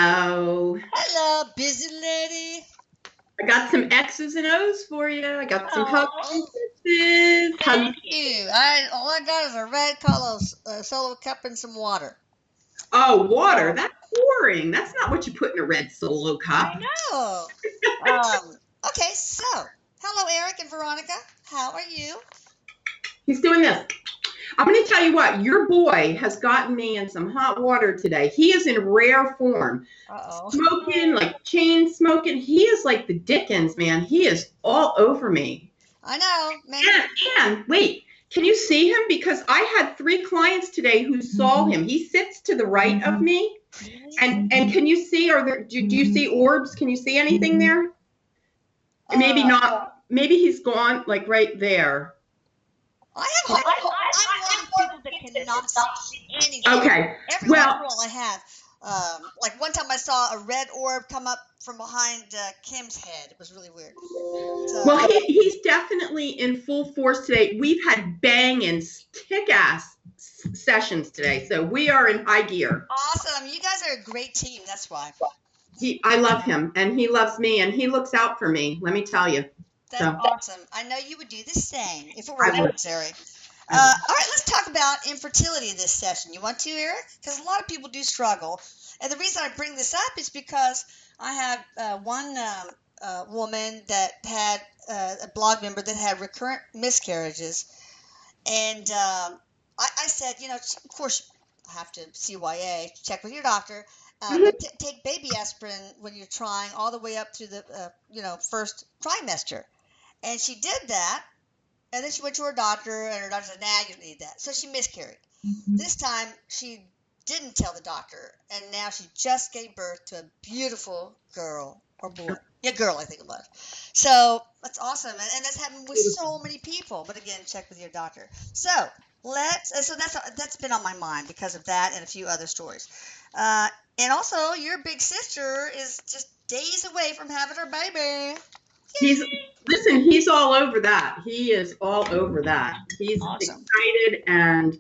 Hello. Hello, busy lady. I got some X's and O's for you. I got some hugs and Oh, kisses. thank you. All I got is a red color solo cup and some water. Oh, water. Oh, That's boring. That's not what you put in a red Solo cup. I know. Okay, so hello, Eric and Veronica. How are you? He's doing this. I'm going to tell you what. Your boy has gotten me in some hot water today. He is in rare form. Uh-oh. Smoking, like chain smoking. He is like the Dickens, man. He is all over me. I know, man. And wait, can you see him? Because I had 3 clients today who saw him. He sits to the right of me. And can you see, do you see orbs? Can you see anything there? Maybe not. Maybe he's gone like right there. I'm one of the people that cannot see anything. Okay. Every girl I have, like one time I saw a red orb come up from behind Kim's head. It was really weird. So, well, he's definitely in full force today. We've had banging, kick-ass sessions today, so we are in high gear. Awesome. You guys are a great team. That's why. I love him, and he loves me, and he looks out for me. Let me tell you. That's awesome. I know you would do the same if it were necessary. All right, let's talk about infertility this session. You want to, Eric? Because a lot of people do struggle. And the reason I bring this up is because I have one woman that had a blog member that had recurrent miscarriages. And I said, of course, you have to CYA, check with your doctor. But take baby aspirin when you're trying all the way up through the, first trimester. And she did that, and then she went to her doctor, and her doctor said, nah, you don't need that. So she miscarried. This time, she didn't tell the doctor, and now she just gave birth to a beautiful girl or boy. Yeah, girl, I think it was. So that's awesome, and that's happened with so many people. But again, check with your doctor. So that's been on my mind because of that and a few other stories. And also, your big sister is just days away from having her baby. He's all over that. He is all over that. He's awesome. Excited, and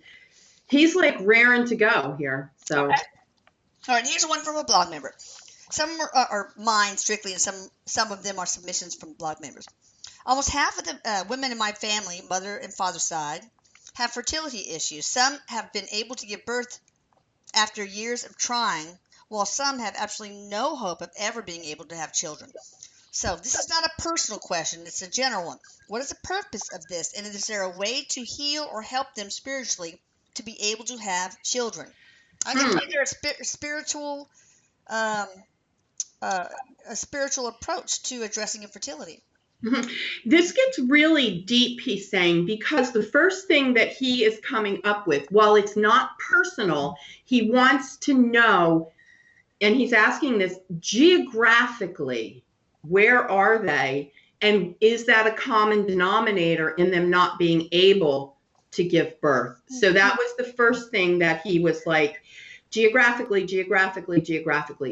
he's like raring to go here. So, okay. All right, here's one from a blog member. Some are mine strictly, and some of them are submissions from blog members. Almost half of the women in my family, mother and father's side, have fertility issues. Some have been able to give birth after years of trying, while some have absolutely no hope of ever being able to have children. So this is not a personal question. It's a general one. What is the purpose of this? And is there a way to heal or help them spiritually to be able to have children? I think there's a spiritual approach to addressing infertility. This gets really deep, he's saying, because the first thing that he is coming up with, while it's not personal, he wants to know, and he's asking this geographically, where are they? And is that a common denominator in them not being able to give birth? So that was the first thing that he was like, geographically.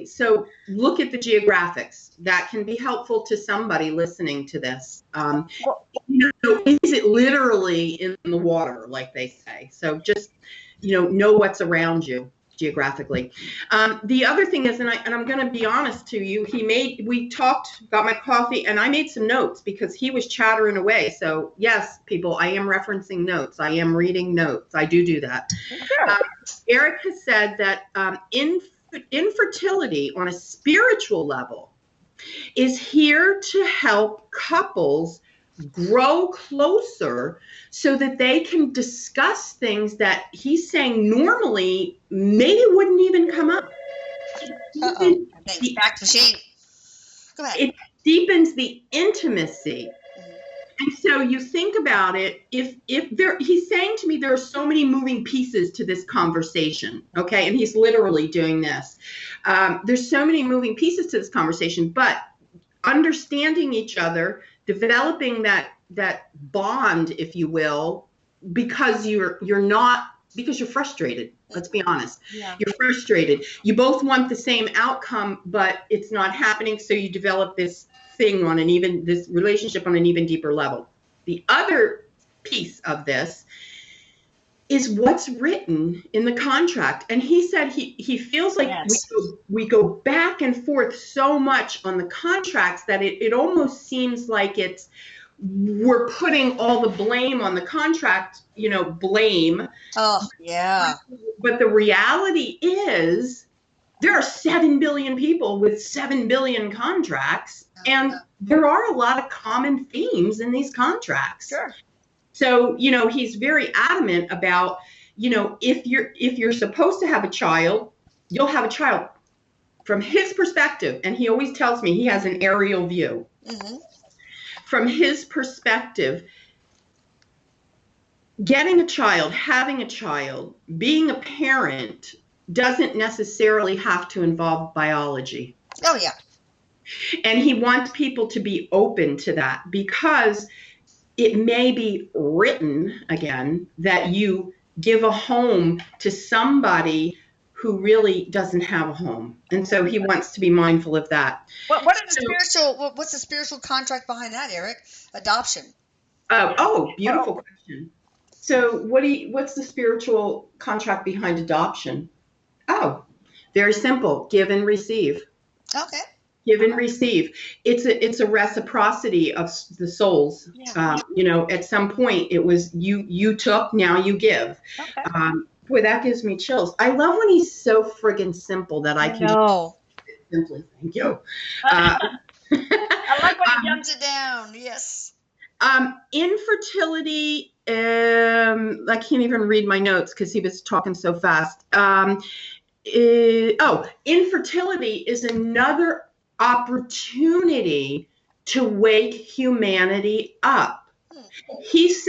So look at the geographics. That can be helpful to somebody listening to this. Is it literally in the water, like they say? So just, know what's around you geographically. The other thing is, and I'm going to be honest to you, we talked, got my coffee, and I made some notes because he was chattering away. So yes, people, I am referencing notes. I am reading notes. I do that. Sure. Erik has said that infertility on a spiritual level is here to help couples grow closer so that they can discuss things that he's saying normally maybe wouldn't even come up. Back machine. Go ahead. It deepens the intimacy. And so you think about it, he's saying to me there are so many moving pieces to this conversation, okay? And he's literally doing this. There's so many moving pieces to this conversation, but understanding each other, developing that bond, if you will, because you're frustrated. Let's be honest. Yeah. You're frustrated. You both want the same outcome, but it's not happening. So you develop this thing this relationship on an even deeper level. The other piece of this is what's written in the contract. And he said he feels like Yes. we go back and forth so much on the contracts that it almost seems like we're putting all the blame on the contract, blame. Oh, yeah. But the reality is there are 7 billion people with 7 billion contracts, and there are a lot of common themes in these contracts. Sure. So, he's very adamant about, if you're supposed to have a child, you'll have a child. From his perspective, and he always tells me he has an aerial view. Mm-hmm. From his perspective, getting a child, having a child, being a parent doesn't necessarily have to involve biology. Oh, yeah. And he wants people to be open to that, because it may be written, again, that you give a home to somebody who really doesn't have a home. And so he wants to be mindful of that. What's the spiritual contract behind that, Erik? Adoption. Beautiful question. So what's the spiritual contract behind adoption? Oh, very simple. Give and receive. Okay. Give and receive. It's a reciprocity of the souls. Yeah. At some point it was you took, now you give. Okay. Boy, that gives me chills. I love when he's so friggin' simple that I can know. Simply. Thank you. I like when he dumbs it down. Yes. Infertility. I can't even read my notes because he was talking so fast. Infertility is another opportunity to wake humanity up. He's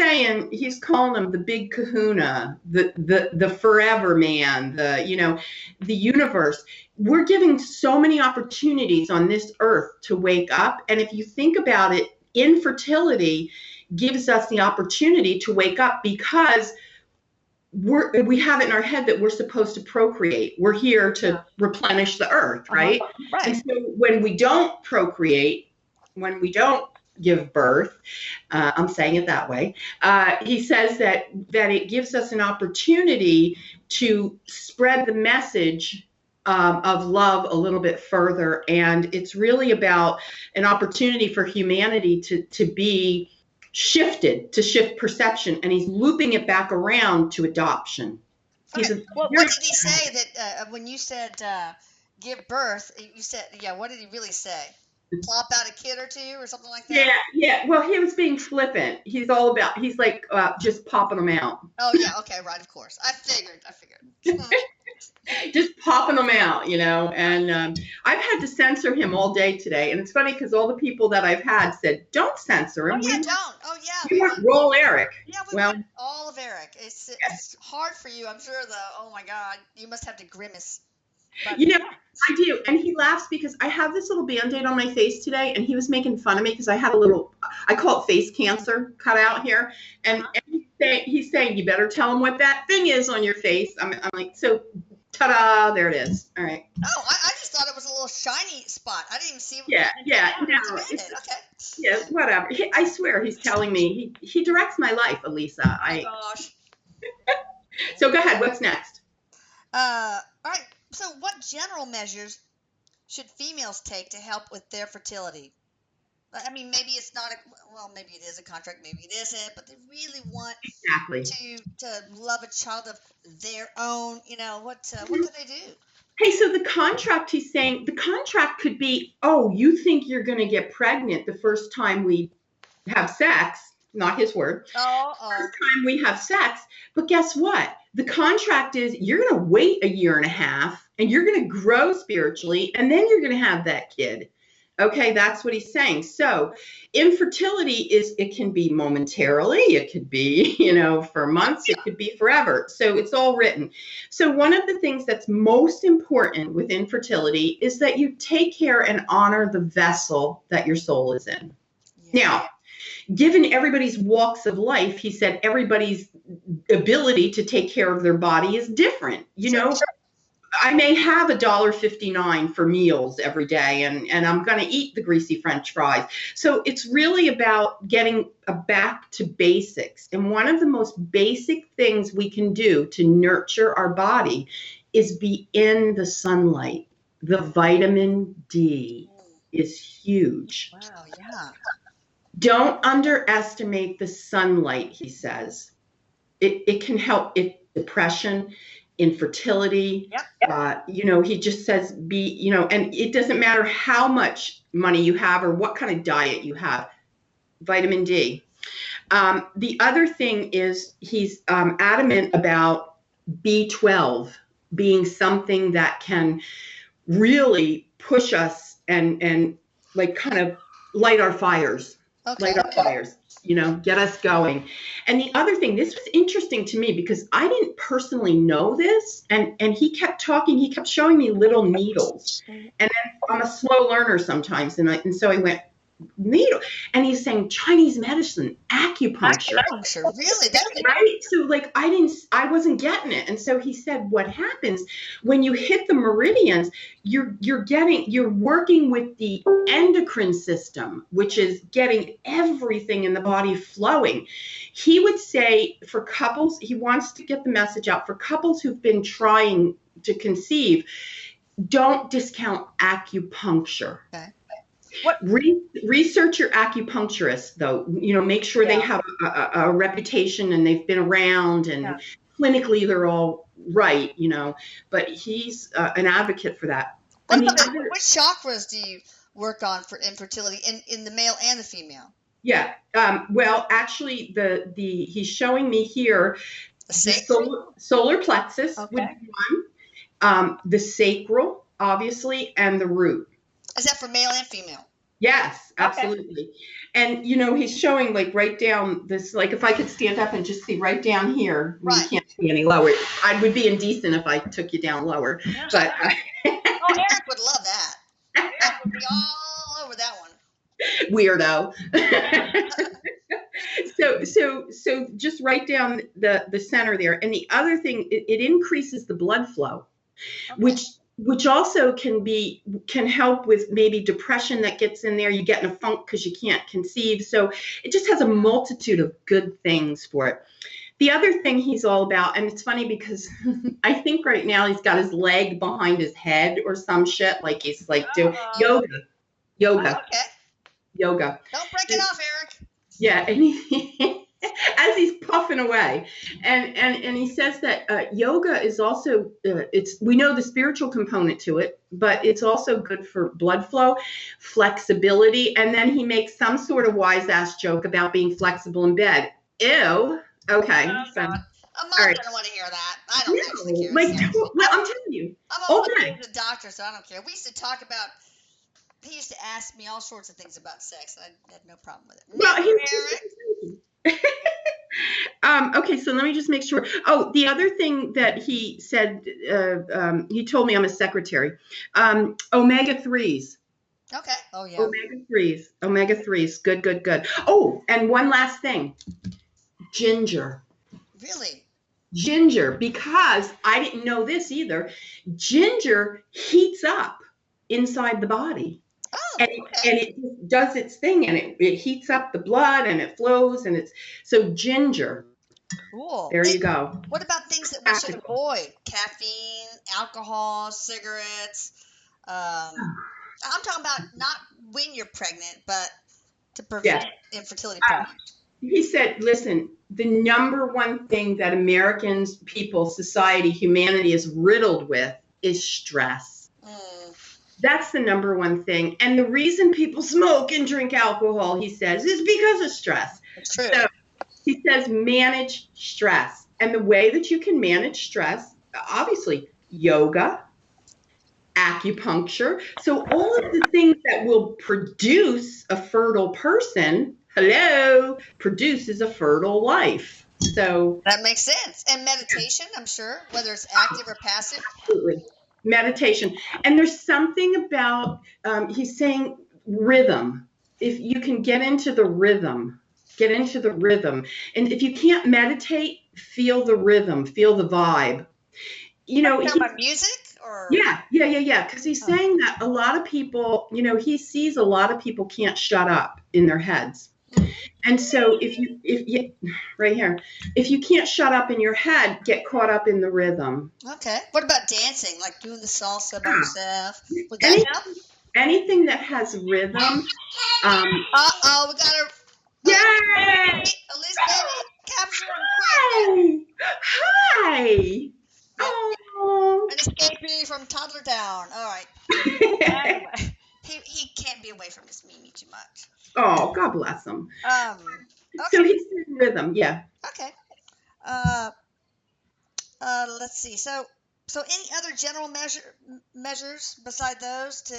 calling him the big kahuna, the forever man, the universe. We're giving so many opportunities on this earth to wake up. And if you think about it, infertility gives us the opportunity to wake up, because we have it in our head that we're supposed to procreate. We're here to replenish the earth, right? Right. And so when we don't procreate, when we don't give birth, I'm saying it that way, he says that it gives us an opportunity to spread the message of love a little bit further. And it's really about an opportunity for humanity to be shifted, to shift perception. And he's looping it back around to adoption. Okay. What did he say that when you said give birth, you said, what did he really say? Plop out a kid or two or something like that? Yeah. Well, he was being flippant. He's like just popping them out. Oh, yeah. Okay. Right. Of course. I figured. Just popping them out, and I've had to censor him all day today. And it's funny because all the people that I've had said, don't censor him. Oh, yeah, don't. Oh, yeah. We want roll Erik. Yeah, we want all of Erik. It's hard for you, I'm sure, though. Oh, my God. You must have to grimace. But, I do. And he laughs because I have this little Band-Aid on my face today, and he was making fun of me because I had I call it face cancer cut out here. And he's saying, you better tell him what that thing is on your face. I'm like, so ta-da, there it is. All right. Oh, I just thought it was a little shiny spot. I didn't even see what okay. Yeah, whatever. I swear he's telling me. He directs my life, Elisa. Oh, gosh. So go ahead. What's next? All right. So what general measures should females take to help with their fertility? I mean, maybe it's not maybe it is a contract, maybe it isn't, but they really want to love a child of their own. What do they do? Hey, so the contract, he's saying, the contract could be, you think you're going to get pregnant the first time we have sex. Not his word. First time we have sex. But guess what? The contract is you're going to wait a year and a half, and you're going to grow spiritually, and then you're going to have that kid. Okay, that's what he's saying. So infertility it can be momentarily, it could be, for months, it could be forever. So it's all written. So one of the things that's most important with infertility is that you take care and honor the vessel that your soul is in. Yeah. Now, given everybody's walks of life, he said everybody's ability to take care of their body is different. I may have $1.59 for meals every day, and I'm going to eat the greasy French fries. So it's really about getting back to basics. And one of the most basic things we can do to nurture our body is be in the sunlight. The vitamin D is huge. Wow, yeah. Don't underestimate the sunlight, he says. It can help depression, infertility. Yep. He just says and it doesn't matter how much money you have or what kind of diet you have, vitamin D. The other thing is he's adamant about B12 being something that can really push us and like kind of light our fires. Okay. Light our fires, get us going. And the other thing, this was interesting to me because I didn't personally know this, and he kept talking, he kept showing me little needles. And then I'm a slow learner sometimes, and so I went, needle, and he's saying Chinese medicine, acupuncture. Really? That's right. So like I wasn't getting it. And so he said, what happens when you hit the meridians, you're working with the endocrine system, which is getting everything in the body flowing. He would say for couples, he wants to get the message out for couples who've been trying to conceive, don't discount acupuncture. Okay. Research your acupuncturist, though. Make sure they have a reputation and they've been around and clinically they're all right. But he's an advocate for that. What chakras do you work on for infertility in the male and the female? Yeah. Well, actually, he's showing me here the solar plexus would be one, the sacral, obviously, and the root. Is that for male and female? Yes, absolutely. Okay. And, he's showing like right down this, like if I could stand up and just see right down here, right. You can't see any lower. I would be indecent if I took you down lower. Yeah. But Erik would love that. Erik would be all over that one. Weirdo. So just right down the center there. And the other thing, it increases the blood flow, which also can help with maybe depression that gets in there. You get in a funk because you can't conceive. So it just has a multitude of good things for it. The other thing he's all about, and it's funny because I think right now he's got his leg behind his head or some shit, like he's like doing yoga. Okay. Yoga. Don't break it off, Erik. Yeah, and as he's puffing away, and he says that yoga is also we know the spiritual component to it, but it's also good for blood flow, flexibility, and then he makes some sort of wise ass joke about being flexible in bed. Ew. Okay. So, Mom doesn't want to hear that. I don't actually care. I'm telling you. I'm a doctor, so I don't care. We used to talk about. He used to ask me all sorts of things about sex, and I had no problem with it. Well, Erik. Okay, so let me just make sure. Oh, the other thing that he said, he told me I'm a secretary. Omega-3s. Okay. Oh, yeah. Omega-3s. Good. Oh, and one last thing. Ginger. Really? Ginger, because I didn't know this either. Ginger heats up inside the body. Oh, and it does its thing, and it heats up the blood and it flows, and it's so ginger. Cool. There you go. What about things that we should avoid? Caffeine, alcohol, cigarettes. I'm talking about not when you're pregnant, but to prevent infertility problems. He said, listen, the number one thing that Americans, people, society, humanity is riddled with is stress. That's the number one thing. And the reason people smoke and drink alcohol, he says, is because of stress. That's true. So he says, manage stress. And the way that you can manage stress, obviously, yoga, acupuncture. So all of the things that will produce a fertile person, produces a fertile life. So that makes sense. And meditation, I'm sure, whether it's active or passive. Absolutely. Meditation. And there's something about, he's saying rhythm. If you can get into the rhythm. And if you can't meditate, feel the rhythm, feel the vibe. Talking about music or? Yeah. Because he's saying that a lot of people, he sees a lot of people can't shut up in their heads. And so if you, right here, if you can't shut up in your head, get caught up in the rhythm. Okay. What about dancing, like doing the salsa by yourself? Would that Any, help? anything that has rhythm. Uh-oh, we got a Yay! Elise baby, capture him quick. Hi. Yep. Oh. An escapee from Toddler Town. All right. Anyway, he can't be away from his Mimi too much. Oh, God bless him. Okay. So he's in rhythm, yeah. Okay. Let's see. So any other general measures beside those to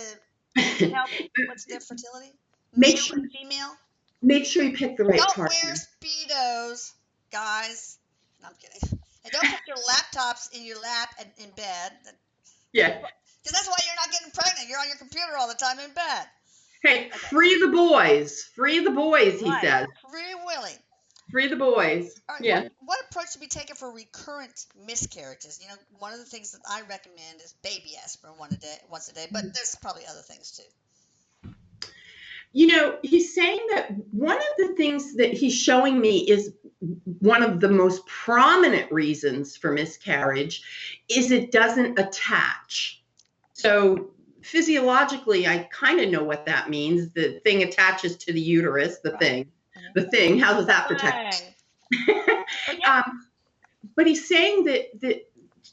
help with the fertility? Male and female? Make sure you pick the right Don't partner. wear Speedos, guys. No, I'm kidding. And don't put your laptops in your lap and in bed. Yeah. Because that's why you're not getting pregnant. You're on your computer all the time in bed. Hey, okay. Free the boys. Free the boys, he says. Free Willy. Free the boys. All right, yeah. What approach should be taken for recurrent miscarriages? One of the things that I recommend is baby aspirin once a day, but there's probably other things too. He's saying that one of the things that he's showing me is one of the most prominent reasons for miscarriage is it doesn't attach. So physiologically, I kind of know what that means. The thing attaches to the uterus, the thing. How does that protect? But he's saying that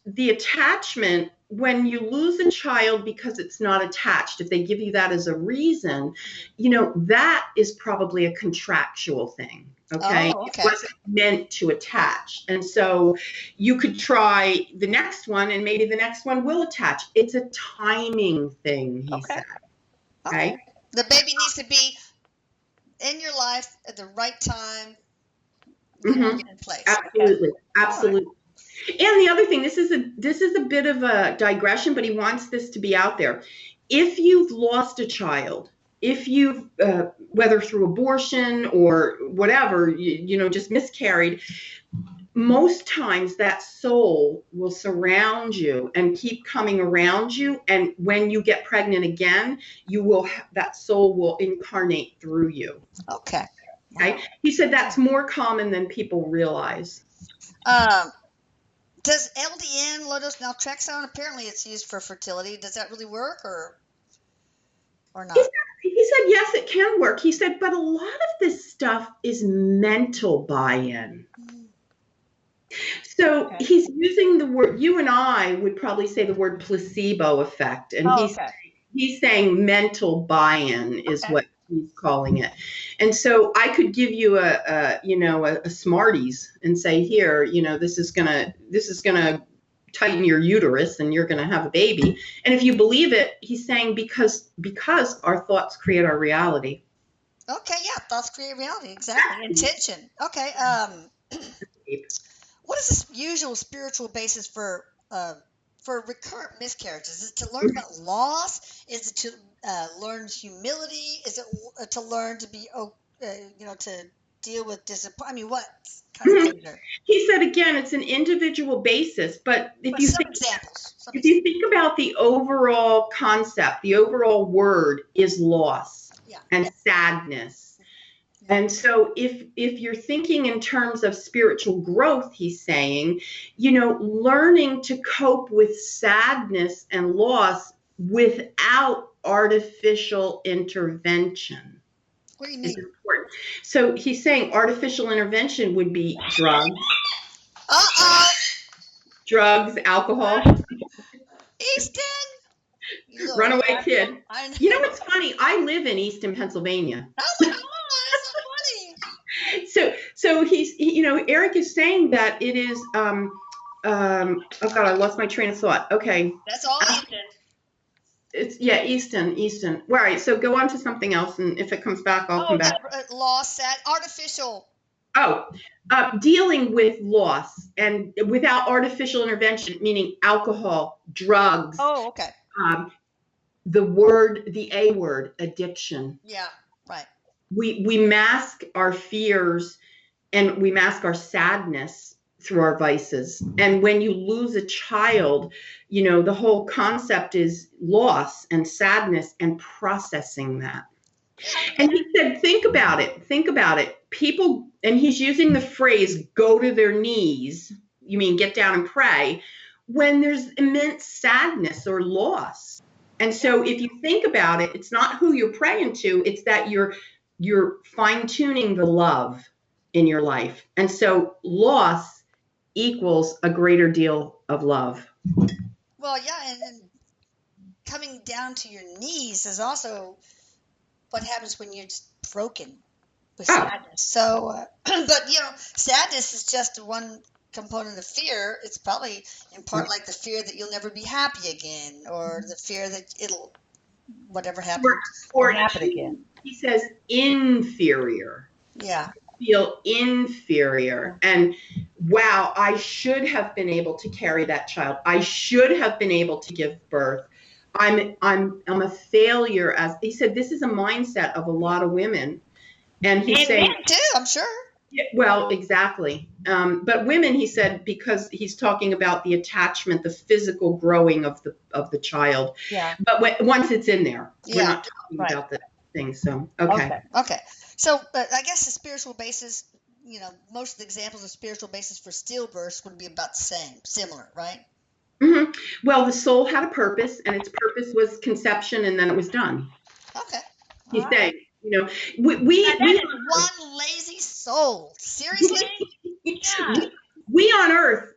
the attachment, when you lose a child because it's not attached, if they give you that as a reason, that is probably a contractual thing. Okay. Oh, okay. It wasn't meant to attach. And so you could try the next one and maybe the next one will attach. It's a timing thing, he said. Okay. The baby needs to be in your life at the right time. In place. Absolutely. Okay. Absolutely. Right. And the other thing, this is a bit of a digression, but he wants this to be out there. If you've lost a child, if you've whether through abortion or whatever, just miscarried, most times that soul will surround you and keep coming around you. And when you get pregnant again, that soul will incarnate through you. Okay. Okay. He said that's more common than people realize. Does LDN, low-dose naltrexone, apparently it's used for fertility. Does that really work or not? He said, yes, it can work. He said, but a lot of this stuff is mental buy-in. So he's using the word, you and I would probably say the word placebo effect. And he's saying mental buy-in is what he's calling it. And so I could give you a Smarties and say, here, this is gonna tighten your uterus and you're gonna have a baby. And if you believe it, he's saying because our thoughts create our reality. Okay, yeah, thoughts create reality, exactly. Intention. Okay. What is the usual spiritual basis for recurrent miscarriages? Is it to learn about loss? Is it to learn humility? Is it to learn to be, to deal with disappointment? I mean, what kind of things are? He said again, it's an individual basis, but if you think about the overall concept, the overall word is loss and sadness. And so if you're thinking in terms of spiritual growth, he's saying, learning to cope with sadness and loss without artificial intervention. What do you mean? Is important. So he's saying artificial intervention would be drugs. Drugs, alcohol. Easton! Runaway kid. What's funny? I live in Easton, Pennsylvania. Oh my God, that's so funny. So he's, Erik is saying that it is, oh God, I lost my train of thought. Okay. That's all Easton. It's Easton. All right. So go on to something else. And if it comes back, I'll come back. Loss, artificial. Dealing with loss and without artificial intervention, meaning alcohol, drugs. Oh, okay. The A word, addiction. Yeah, right. We mask our fears and we mask our sadness through our vices. And when you lose a child, the whole concept is loss and sadness and processing that. And he said, think about it. People, and he's using the phrase, go to their knees. You mean get down and pray when there's immense sadness or loss. And so if you think about it, it's not who you're praying to, it's that you're fine-tuning the love in your life. And so loss equals a greater deal of love. Well, yeah, and coming down to your knees is also what happens when you're just broken with sadness. So, but sadness is just one component of fear. It's probably in part like the fear that you'll never be happy again, or the fear that whatever happens will happen again. He says inferior. Yeah. Feel inferior. And wow, I should have been able to carry that child. I should have been able to give birth. I'm a failure. As he said, this is a mindset of a lot of women. And he's saying, men too, I'm sure. Well, exactly. But women, he said, because he's talking about the attachment, the physical growing of the child. Yeah. But once it's in there, we're not talking about the thing. So, okay. So, I guess the spiritual basis, most of the examples of spiritual basis for stillbirths would be about the same, similar, right? Mm-hmm. Well, the soul had a purpose, and its purpose was conception, and then it was done. Okay. He's saying, we one lazy soul. Seriously? Yeah. We on Earth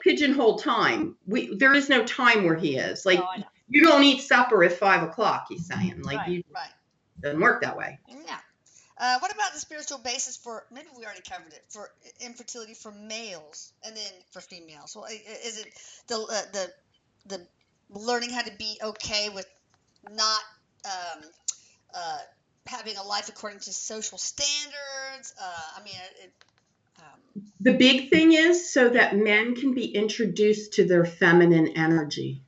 pigeonhole time. There is no time where he is. Like, you don't eat supper at 5:00. He's saying, like, doesn't work that way. Yeah. What about the spiritual basis for? Maybe we already covered it for infertility for males, and then for females. Well, is it the learning how to be okay with not having a life according to social standards? The big thing is so that men can be introduced to their feminine energy.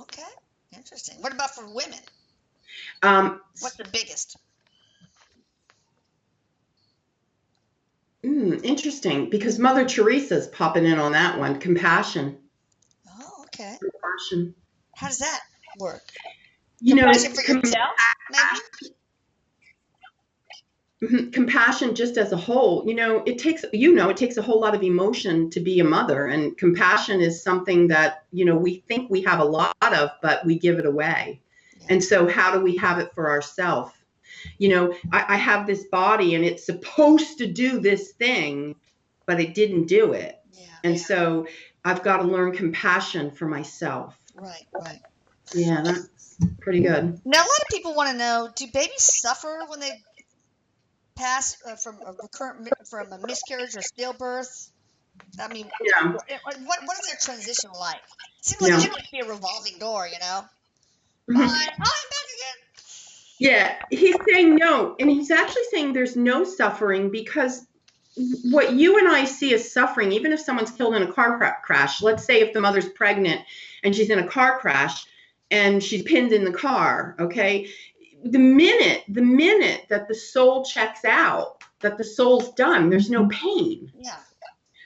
Okay, interesting. What about for women? What's the biggest? Interesting, because Mother Teresa's popping in on that one. Compassion. Oh, okay. Compassion. How does that work? Compassion for yourself, maybe? Compassion just as a whole, it takes a whole lot of emotion to be a mother, and compassion is something that, we think we have a lot of, but we give it away. Yeah. And so how do we have it for ourselves? I have this body and it's supposed to do this thing, but it didn't do it. Yeah. And so I've got to learn compassion for myself. Right. Yeah, that's pretty good. Now, a lot of people want to know, do babies suffer when they pass from a miscarriage or stillbirth? I mean, what is their transition like? It seems like it should be a revolving door, Mm-hmm. I'm back again. Yeah, he's saying no. And he's actually saying there's no suffering, because what you and I see as suffering, even if someone's killed in a car crash, let's say if the mother's pregnant and she's in a car crash and she's pinned in the car, okay? The minute that the soul checks out, that the soul's done, there's no pain. Yeah.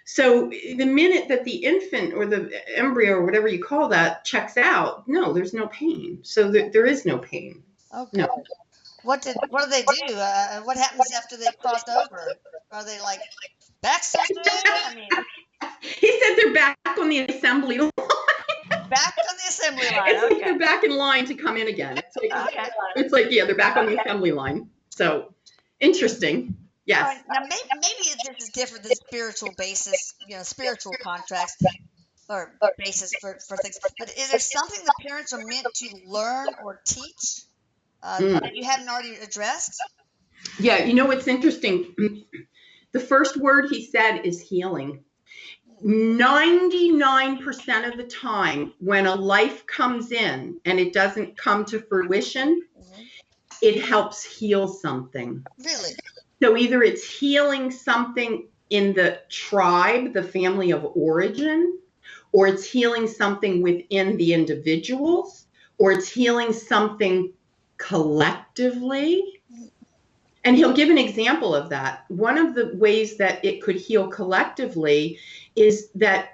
So the minute that the infant or the embryo or whatever you call that checks out, no, there's no pain. So there is no pain. Okay. No. What do they do? What happens after they cross over? Are they like back so soon? I mean, he said they're back on the assembly line. Back on the assembly line. It's like they're back in line to come in again. It's like they're back on the assembly line. So interesting. Yes. Right. Now maybe this is different than spiritual basis, spiritual contracts or basis for things. But is there something the parents are meant to learn or teach that you haven't already addressed? Yeah, it's interesting. The first word he said is healing. 99% of the time when a life comes in and it doesn't come to fruition, it helps heal something. Really? So either it's healing something in the tribe, the family of origin, or it's healing something within the individuals, or it's healing something collectively. And he'll give an example of that. One of the ways that it could heal collectively is that,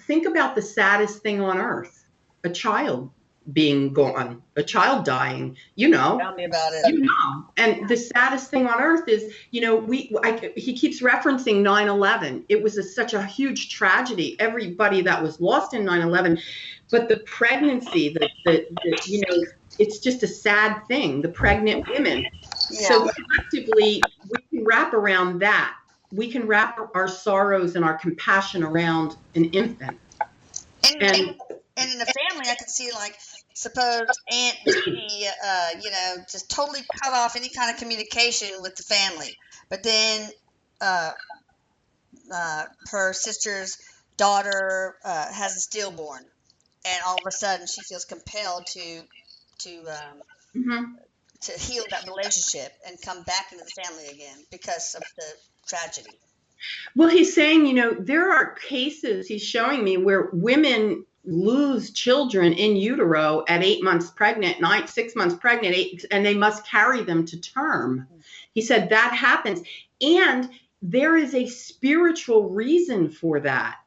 think about the saddest thing on earth, a child being gone, a child dying, Tell me about it. And the saddest thing on earth is, he keeps referencing 9/11. It was such a huge tragedy, everybody that was lost in 9/11, but the pregnancy, it's just a sad thing, the pregnant women. Yeah. So collectively, we can wrap around that. We can wrap our sorrows and our compassion around an infant. And in the family, I can see, like, suppose Aunt Judy, just totally cut off any kind of communication with the family. But then her sister's daughter has a stillborn, and all of a sudden she feels compelled to heal that relationship and come back into the family again because of the tragedy. Well, he's saying, there are cases he's showing me where women lose children in utero at 8 months pregnant, 6 months pregnant, and they must carry them to term. He said that happens. And there is a spiritual reason for that.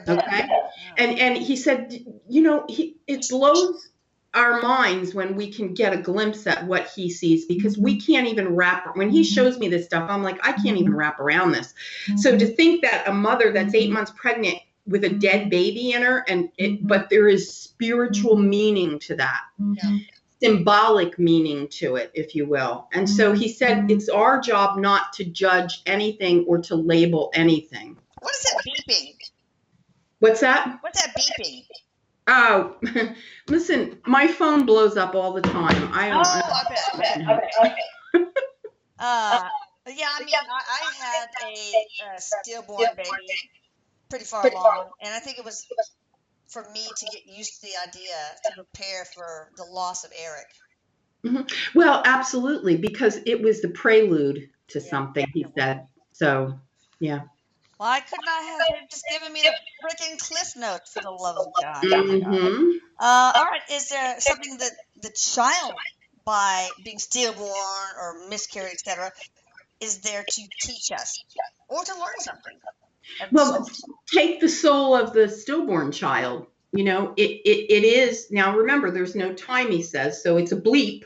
Okay. And he said, it blows our minds when we can get a glimpse at what he sees, because we can't even when he shows me this stuff, I'm like, I can't even wrap around this. So to think that a mother that's 8 months pregnant with a dead baby in her, but there is spiritual meaning to that, symbolic meaning to it, if you will. And so he said, it's our job not to judge anything or to label anything. What is that beeping? What's that? What's that beeping? Oh, listen, my phone blows up all the time. I bet. Yeah, I mean, I had a stillborn baby pretty far along, and I think it was for me to get used to the idea to prepare for the loss of Erik. Mm-hmm. Well, absolutely, because it was the prelude to something, he said. So, yeah. Why couldn't I have just given me the freaking cliff notes, for the love of God? Mm-hmm. All right, is there something that the child, by being stillborn or miscarried, etc., is there to teach us or to learn something? Well, take the soul of the stillborn child. It is, now remember, there's no time, he says, so it's a bleep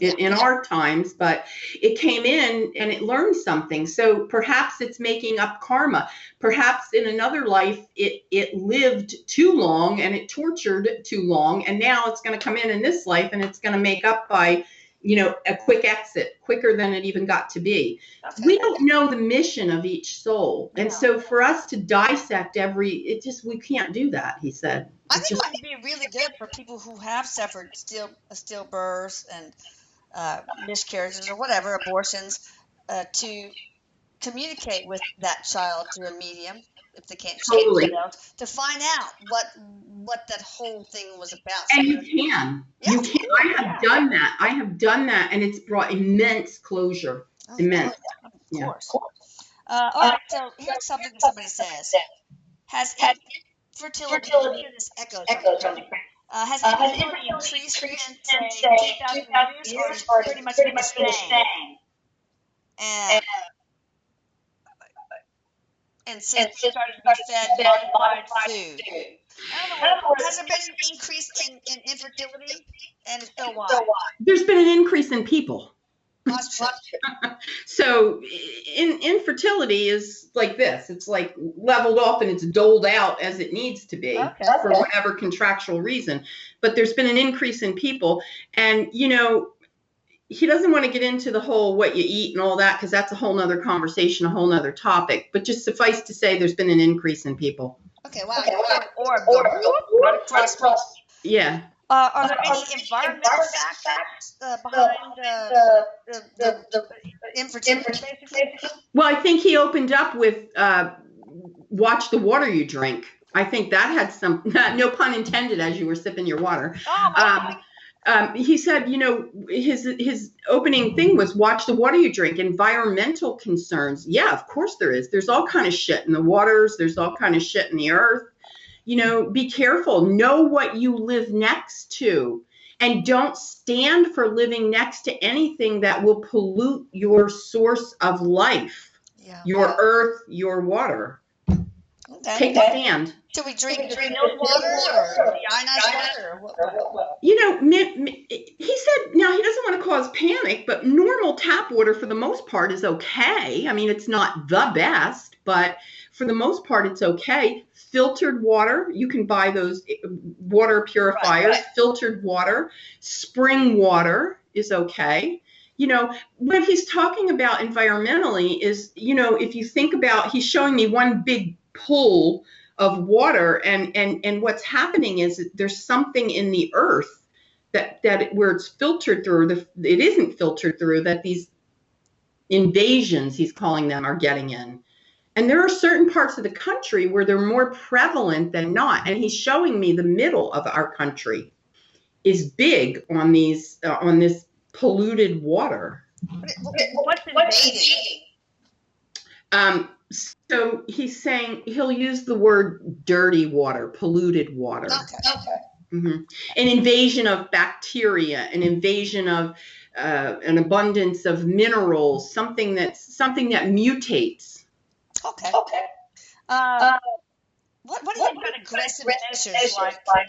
in our times, but it came in and it learned something. So perhaps it's making up karma. Perhaps in another life, it lived too long and it tortured too long. And now it's going to come in this life and it's going to make up by, a quick exit, quicker than it even got to be. Okay. We don't know the mission of each soul. And so for us to dissect we can't do that, he said. I think it would be really good for people who have suffered stillbirths and miscarriages or whatever, abortions, to communicate with that child through a medium, if they can't shape themselves, to find out what that whole thing was about. And you can. I have done that. I have done that, and it's brought immense closure. Immense. Of course. All right, so here's something that somebody says. Has infertility, this echo something. Has infertility increased in, say, 2,000 years, or pretty much been the same? And since it started to be fed modified food. In other words, has there been an increase in infertility? And if so, why? There's been an increase in people. That's true. So infertility is like this. It's like leveled off and it's doled out as it needs to be for whatever contractual reason. But there's been an increase in people. And, he doesn't want to get into the whole what you eat and all that, because that's a whole nother conversation, a whole nother topic. But just suffice to say, there's been an increase in people. Okay, wow. Yeah. Are there any environmental factors behind the infertility? Well, I think he opened up with watch the water you drink. I think that had some, no pun intended, as you were sipping your water. Oh, my God. He said, his opening thing was watch the water you drink. Environmental concerns. Yeah, of course there is. There's all kind of shit in the waters. There's all kind of shit in the earth. Be careful. Know what you live next to. And don't stand for living next to anything that will pollute your source of life, your earth, your water. Okay. Take a stand. Should we drink distilled water or deionized water? Or what? You know, he said, now he doesn't want to cause panic, but normal tap water for the most part is okay. I mean, it's not the best, but for the most part, it's okay. Filtered water, you can buy those water purifiers, right. Filtered water, spring water is okay. You know, what he's talking about environmentally is, you know, if you think about, he's showing me one big pool of water, and what's happening is that there's something in the earth that where it's filtered through, it isn't filtered through, that these invasions, he's calling them, are getting in. And there are certain parts of the country where they're more prevalent than not. And he's showing me the middle of our country is big on these on this polluted water. What's invading? So he's saying he'll use the word dirty water, polluted water. Okay. Mm-hmm. An invasion of bacteria, an invasion of an abundance of minerals, something that mutates. Okay. What do you mean aggressive measures like in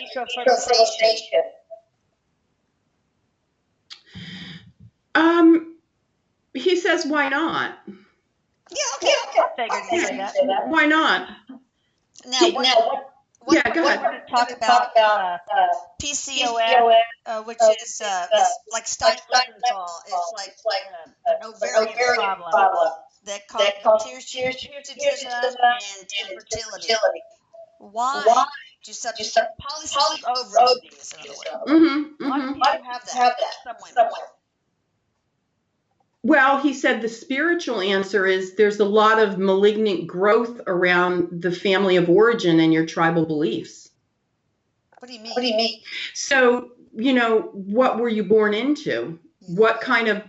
vitro fertilization? He says, why not? Yeah, okay. I figured you'd say that. Why not? Now, go ahead. We're going to talk about PCOS, which is like styrolutenol. It's like an ovarian problem that causes hirsutism and infertility. Why do such polycystic ovary disease, in other words? Why do people have that? Some women. Well, he said the spiritual answer is there's a lot of malignant growth around the family of origin and your tribal beliefs. What do you mean? So, you know, what were you born into? What kind of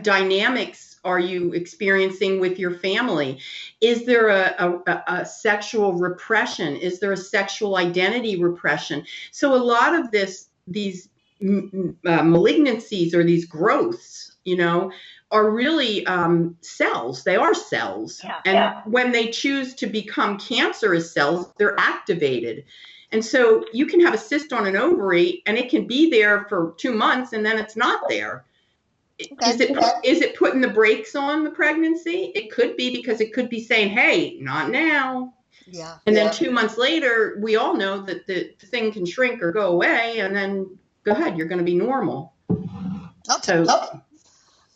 dynamics are you experiencing with your family? Is there a sexual repression? Is there a sexual identity repression? So a lot of these malignancies or these growths, you know, are really cells. They are cells. Yeah. And when they choose to become cancerous cells, they're activated. And so you can have a cyst on an ovary and it can be there for 2 months and then it's not there. Okay. Is it putting the brakes on the pregnancy? It could be, because it could be saying, hey, not now. Yeah. And then 2 months later, we all know that the thing can shrink or go away, and then go ahead, you're going to be normal. Okay.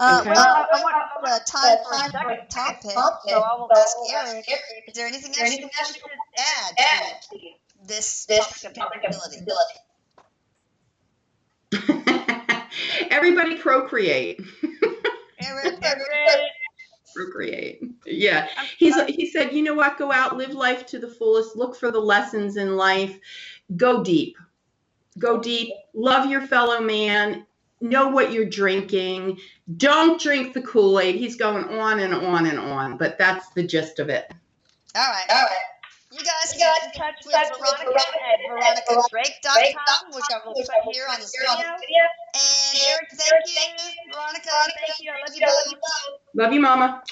Okay. Well, I want time for a second topic, so I will ask Erik, is there anything else you want to add to this topic of infertility? Everybody procreate. Procreate. Yeah. He said, you know what? Go out, live life to the fullest, look for the lessons in life, go deep. Go deep, love your fellow man, know what you're drinking. Don't drink the Kool-Aid. He's going on and on and on, but that's the gist of it. All right. You guys can get in touch with Veronica at veronicadrake.com, which I will put here on this video. And Erik, thank you. Veronica, thank you. I love you both. Love you, Mama.